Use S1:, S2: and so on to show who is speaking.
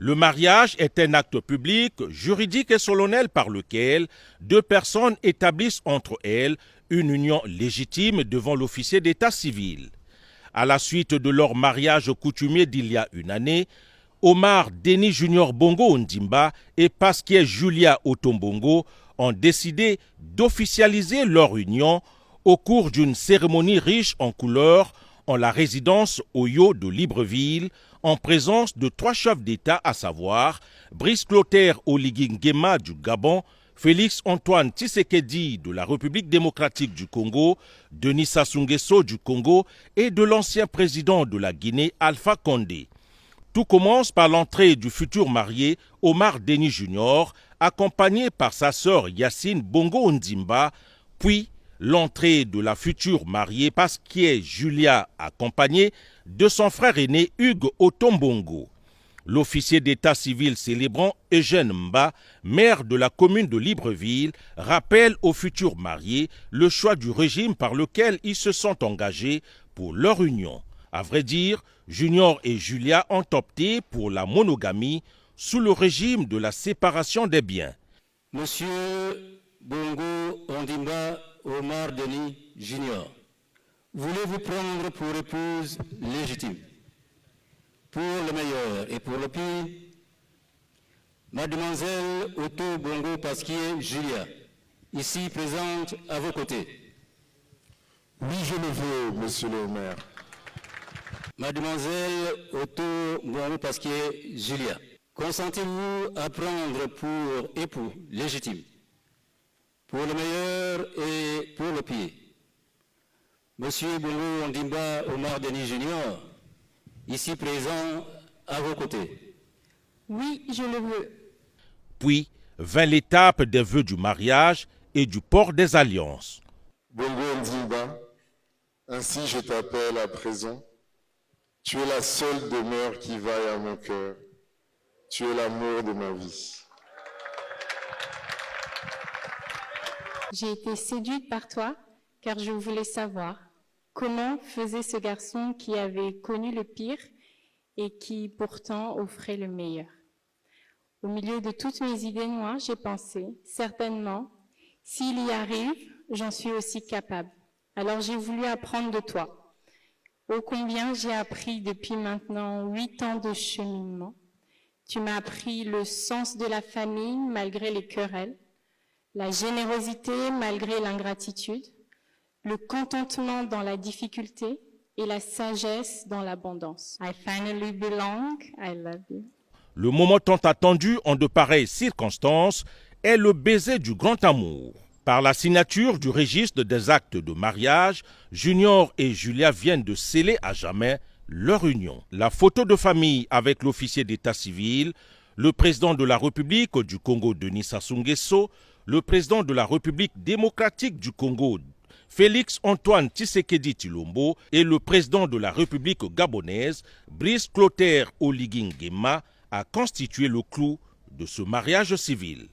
S1: Le mariage est un acte public, juridique et solennel par lequel deux personnes établissent entre elles une union légitime devant l'officier d'état civil. À la suite de leur mariage coutumier d'il y a une année, Omar Denis Junior Bongo Ondimba et Pasquier Julia Otombongo ont décidé d'officialiser leur union au cours d'une cérémonie riche en couleurs en la résidence Oyo de Libreville, en présence de trois chefs d'État, à savoir Brice Clotaire Oligui Nguema du Gabon, Félix Antoine Tshisekedi de la République démocratique du Congo, Denis Sassou Nguesso du Congo et de l'ancien président de la Guinée, Alpha Condé. Tout commence par l'entrée du futur marié Omar Denis Junior, accompagné par sa sœur Yacine Bongo Ondimba, puis l'entrée de la future mariée Pasquier Julia, accompagnée de son frère aîné Hugues Otombongo. L'officier d'état civil célébrant Eugène Mba, maire de la commune de Libreville, rappelle aux futurs mariés le choix du régime par lequel ils se sont engagés pour leur union. À vrai dire, Junior et Julia ont opté pour la monogamie sous le régime de la séparation des biens.
S2: Monsieur Bongo Ondimba Omar Denis Junior, voulez-vous prendre pour épouse légitime, pour le meilleur et pour le pire, Mademoiselle Otto Bongo Pasquier Julia, ici présente à vos côtés?
S3: Oui, je le veux, monsieur le maire.
S2: Mademoiselle Otto Bongo Pasquier Julia, consentez-vous à prendre pour époux légitime, pour le meilleur et pour le pire, Monsieur Bongo Ondimba Omar Denis Junior, ici présent à vos côtés?
S4: Oui, je le veux.
S1: Puis vint l'étape des vœux du mariage et du port des alliances.
S3: Bongo Ondimba, ainsi je t'appelle à présent. Tu es la seule demeure qui vaille à mon cœur. Tu es l'amour de ma vie.
S4: J'ai été séduite par toi car je voulais savoir comment faisait ce garçon qui avait connu le pire et qui pourtant offrait le meilleur. Au milieu de toutes mes idées noires, j'ai pensé, certainement, s'il y arrive, j'en suis aussi capable. Alors j'ai voulu apprendre de toi. Ô combien j'ai appris depuis maintenant 8 ans de cheminement. Tu m'as appris le sens de la famille malgré les querelles, la générosité malgré l'ingratitude, le contentement dans la difficulté et la sagesse dans l'abondance. I finally belong, I love you.
S1: Le moment tant attendu en de pareilles circonstances est le baiser du grand amour. Par la signature du registre des actes de mariage, Junior et Julia viennent de sceller à jamais leur union. La photo de famille avec l'officier d'état civil, le président de la République du Congo, Denis Sassou Nguesso, le président de la République démocratique du Congo, Félix Antoine Tshisekedi Tshilombo, et le président de la République gabonaise, Brice Clotaire Oligui Nguema, a constitué le clou de ce mariage civil.